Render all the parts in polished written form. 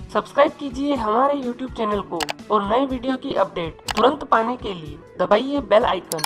Subscribe कीजिए हमारे YouTube channel को और नए वीडियो की अपडेट तुरंत पाने के लिए दबाइए बेल आइकन।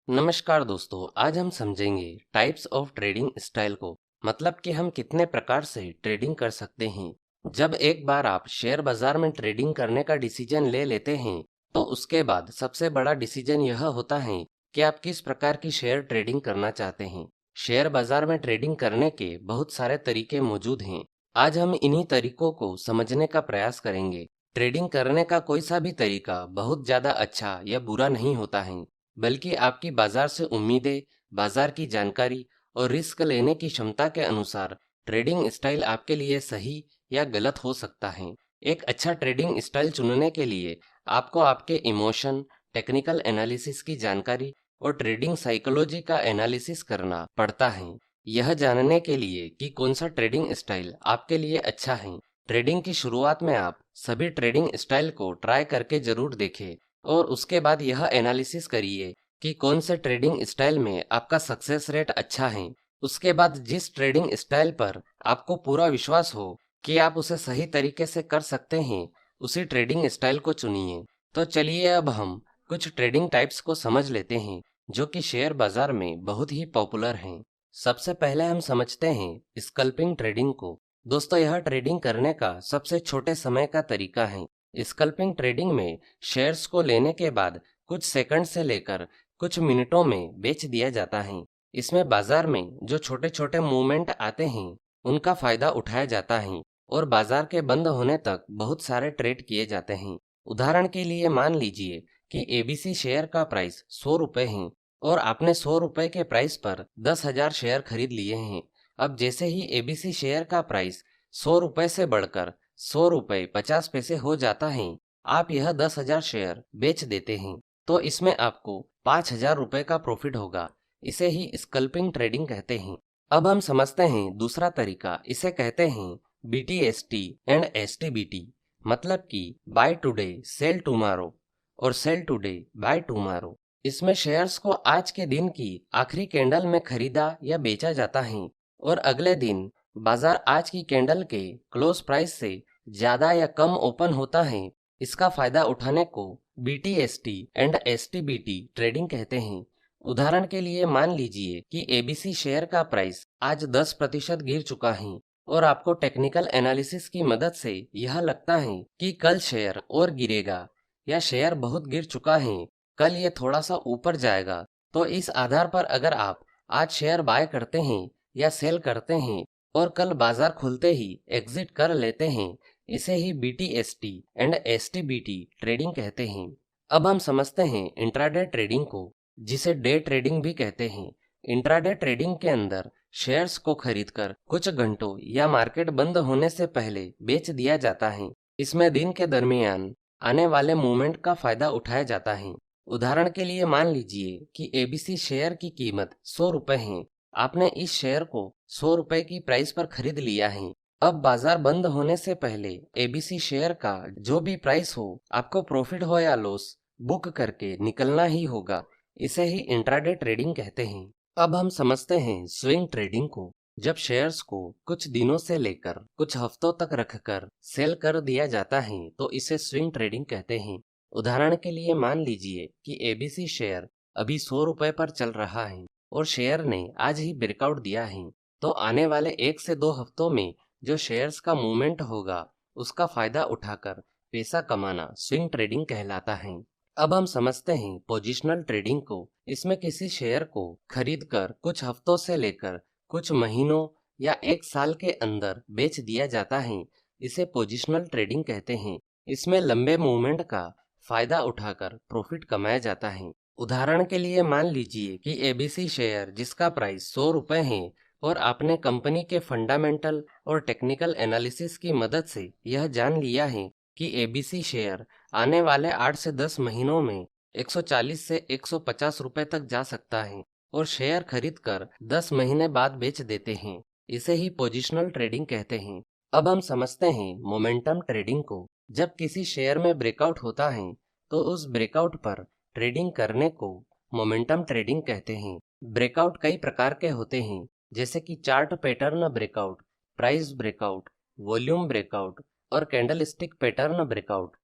नमस्कार दोस्तों, आज हम समझेंगे टाइप्स ऑफ ट्रेडिंग स्टाइल को। मतलब कि हम कितने प्रकार से ट्रेडिंग कर सकते हैं। जब एक बार आप शेयर बाजार में ट्रेडिंग करने का डिसीजन ले लेते हैं तो उसके बाद सबसे बड़ा डिसीजन यह होता है कि आप किस प्रकार की शेयर ट्रेडिंग करना चाहते हैं। शेयर बाजार में ट्रेडिंग करने के बहुत सारे तरीके मौजूद हैं। आज हम इन्हीं तरीकों को समझने का प्रयास करेंगे। ट्रेडिंग करने का कोई सा भी तरीका बहुत ज्यादा अच्छा या बुरा नहीं होता है, बल्कि आपकी बाजार से उम्मीदें, बाजार की जानकारी और रिस्क लेने की क्षमता के अनुसार ट्रेडिंग स्टाइल आपके लिए सही या गलत हो सकता है। एक अच्छा ट्रेडिंग स्टाइल चुनने के लिए आपको आपके इमोशन, टेक्निकल एनालिसिस की जानकारी और ट्रेडिंग साइकोलॉजी का एनालिसिस करना पड़ता है, यह जानने के लिए कि कौन सा ट्रेडिंग स्टाइल आपके लिए अच्छा है। ट्रेडिंग की शुरुआत में आप सभी ट्रेडिंग स्टाइल को ट्राई करके जरूर देखें और उसके बाद यह एनालिसिस करिए कि कौन से ट्रेडिंग स्टाइल में आपका सक्सेस रेट अच्छा है। उसके बाद जिस ट्रेडिंग स्टाइल पर आपको पूरा विश्वास हो कि आप उसे सही तरीके से कर सकते हैं, उसी ट्रेडिंग स्टाइल को चुनिए। तो चलिए अब हम कुछ ट्रेडिंग टाइप्स को समझ लेते हैं जो कि शेयर बाजार में बहुत ही पॉपुलर हैं। सबसे पहले हम समझते हैं स्कल्पिंग ट्रेडिंग को। दोस्तों, यह ट्रेडिंग करने का सबसे छोटे समय का तरीका है। स्कल्पिंग ट्रेडिंग में शेयर्स को लेने के बाद कुछ सेकंड से लेकर कुछ मिनटों में बेच दिया जाता है। इसमें बाजार में जो छोटे छोटे मूवमेंट आते हैं उनका फायदा उठाया जाता है और बाजार के बंद होने तक बहुत सारे ट्रेड किए जाते हैं। उदाहरण के लिए मान लीजिए कि एबीसी शेयर का प्राइस 100 रुपए है और आपने 100 रुपए के प्राइस पर 10,000 शेयर खरीद लिए हैं। अब जैसे ही एबीसी शेयर का प्राइस 100 रुपए से बढ़कर 100 रुपए 50 पैसे हो जाता है, आप यह 10,000 शेयर बेच देते हैं, तो इसमें आपको 5,000 रुपए का प्रॉफिट होगा। इसे ही स्कल्पिंग ट्रेडिंग कहते हैं। अब हम समझते हैं दूसरा तरीका, इसे कहते हैं बीटीएसटी एंड एसटीबीटी। मतलब कि बाय टुडे सेल टुमारो और सेल टुडे बाय टुमारो। इसमें शेयर्स को आज के दिन की आखिरी कैंडल में खरीदा या बेचा जाता है और अगले दिन बाजार आज की कैंडल के क्लोज प्राइस से ज्यादा या कम ओपन होता है। इसका फायदा उठाने को बीटीएसटी एंड एसटीबीटी ट्रेडिंग कहते हैं। उदाहरण के लिए मान लीजिए कि एबीसी शेयर का प्राइस आज 10% गिर चुका है और आपको टेक्निकल एनालिसिस की मदद से यह लगता है कि कल शेयर और गिरेगा या शेयर बहुत गिर चुका है, कल ये थोड़ा सा ऊपर जाएगा। तो इस आधार पर अगर आप आज शेयर बाय करते हैं या सेल करते हैं और कल बाजार खुलते ही एग्जिट कर लेते हैं, इसे ही बीटीएसटी एंड एसटीबीटी ट्रेडिंग कहते हैं। अब हम समझते हैं इंट्राडे ट्रेडिंग को, जिसे डे ट्रेडिंग भी कहते हैं। इंट्राडे ट्रेडिंग के अंदर शेयर्स को खरीदकर कुछ घंटों या मार्केट बंद होने से पहले बेच दिया जाता है। इसमें दिन के दरमियान आने वाले मूवमेंट का फायदा उठाया जाता है। उदाहरण के लिए मान लीजिए कि एबीसी शेयर की कीमत 100 रुपए है। आपने इस शेयर को 100 रुपए की प्राइस पर खरीद लिया है। अब बाजार बंद होने से पहले एबीसी शेयर का जो भी प्राइस हो, आपको प्रॉफिट हो या लॉस बुक करके निकलना ही होगा। इसे ही इंट्राडे ट्रेडिंग कहते हैं। अब हम समझते हैं स्विंग ट्रेडिंग को। जब शेयर्स को कुछ दिनों से लेकर कुछ हफ्तों तक रखकर सेल कर दिया जाता है तो इसे स्विंग ट्रेडिंग कहते हैं। उदाहरण के लिए मान लीजिए कि एबीसी शेयर अभी 100 रुपए पर चल रहा है और शेयर ने आज ही ब्रेकआउट दिया है, तो आने वाले 1 से 2 हफ्तों में जो शेयर्स का मूवमेंट होगा उसका फायदा उठाकर पैसा कमाना स्विंग ट्रेडिंग कहलाता है। अब हम समझते हैं पोजिशनल ट्रेडिंग को। इसमें किसी शेयर को खरीदकर कुछ हफ्तों से लेकर कुछ महीनों या 1 साल के अंदर बेच दिया जाता है। इसे पोजिशनल ट्रेडिंग कहते हैं। इसमें लंबे मूवमेंट का फायदा उठाकर प्रॉफिट कमाया जाता है। उदाहरण के लिए मान लीजिए कि एबीसी शेयर जिसका प्राइस 100 रुपए है और आपने कंपनी के फंडामेंटल और टेक्निकल एनालिसिस की मदद से यह जान लिया है कि एबीसी शेयर आने वाले 8 से 10 महीनों में 140 से 150 रुपए तक जा सकता है और शेयर खरीदकर 10 महीने बाद बेच देते हैं। इसे ही पोजिशनल ट्रेडिंग कहते हैं। अब हम समझते हैं मोमेंटम ट्रेडिंग को। जब किसी शेयर में ब्रेकआउट होता है तो उस ब्रेकआउट पर ट्रेडिंग करने को मोमेंटम ट्रेडिंग कहते हैं। ब्रेकआउट कई प्रकार के होते हैं, जैसे कि chart pattern breakout, price breakout, volume breakout और कैंडलस्टिक पैटर्न ब्रेकआउट।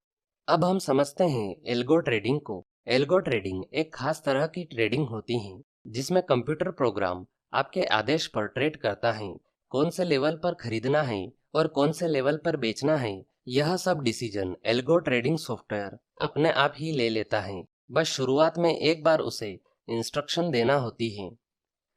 अब हम समझते हैं एल्गो ट्रेडिंग को। एल्गो ट्रेडिंग एक खास तरह की ट्रेडिंग होती है जिसमें कंप्यूटर प्रोग्राम आपके आदेश पर ट्रेड करता है। कौन से लेवल पर खरीदना है और कौन से लेवल पर बेचना है, यह सब डिसीजन एल्गो ट्रेडिंग सॉफ्टवेयर अपने आप ही ले लेता है। बस शुरुआत में एक बार उसे इंस्ट्रक्शन देना होती है।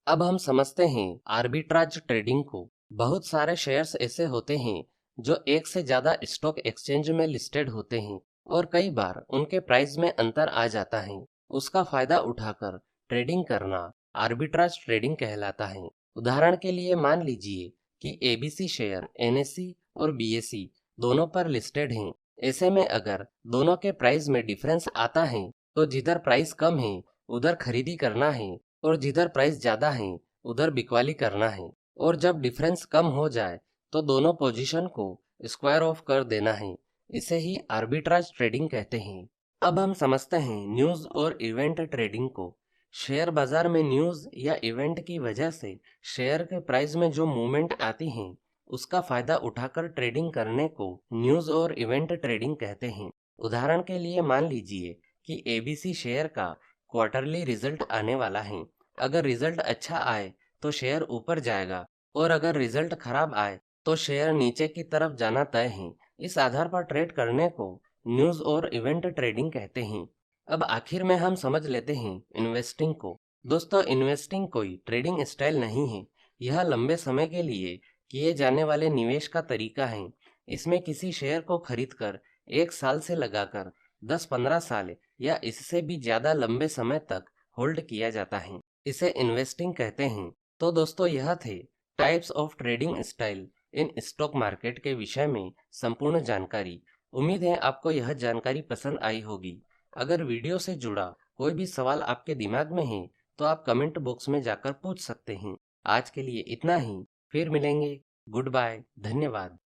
अब हम समझते हैं आर्बिट्राज ट्रेडिंग को। बहुत सारे शेयर्स ऐसे होते हैं जो एक से ज्यादा स्टॉक एक्सचेंज में लिस्टेड होते हैं और कई बार उनके प्राइस में अंतर आ जाता है। उसका फायदा उठाकर ट्रेडिंग करना आर्बिट्राज ट्रेडिंग कहलाता है। उदाहरण के लिए मान लीजिए कि एबीसी शेयर एनएससी और बीएसई दोनों पर लिस्टेड हैं। ऐसे में अगर दोनों के प्राइस में डिफरेंस आता है तो जिधर प्राइस कम है उधर खरीदी करना है और जिधर प्राइस ज्यादा है उधर बिकवाली करना है। और जब डिफरेंस कम हो जाए तो दोनों पोजीशन को स्क्वायर ऑफ कर देना है। इसे ही आर्बिट्राज ट्रेडिंग कहते हैं। अब हम समझते हैं न्यूज और इवेंट ट्रेडिंग को। शेयर बाजार में न्यूज या इवेंट की वजह से शेयर के प्राइस में जो मूवमेंट आती है उसका फायदा उठाकर ट्रेडिंग करने को न्यूज और इवेंट ट्रेडिंग कहते हैं। उदाहरण के लिए मान लीजिए कि एबीसी शेयर का क्वार्टरली रिजल्ट आने वाला है। अगर रिजल्ट अच्छा आए तो शेयर ऊपर जाएगा और अगर रिजल्ट खराब आए तो शेयर नीचे की तरफ जाना तय है। इस आधार पर ट्रेड करने को न्यूज और इवेंट ट्रेडिंग कहते हैं। अब आखिर में हम समझ लेते हैं इन्वेस्टिंग को। दोस्तों, इन्वेस्टिंग कोई ट्रेडिंग स्टाइल नहीं है, यह लंबे समय के लिए किए जाने वाले निवेश का तरीका है। इसमें किसी शेयर को खरीदकर 1 साल से लगाकर 10-15 साल या इससे भी ज्यादा लंबे समय तक होल्ड किया जाता है। इसे इन्वेस्टिंग कहते हैं। तो दोस्तों, यह थे types of trading style in stock market के विषय में संपूर्ण जानकारी। उम्मीद है आपको यह जानकारी पसंद आई होगी। अगर वीडियो से जुड़ा कोई भी सवाल आपके दिमाग में है तो आप कमेंट बॉक्स में जाकर पूछ सकते हैं। आज के लिए इतना ही, फिर मिलेंगे। गुड बाय, धन्यवाद।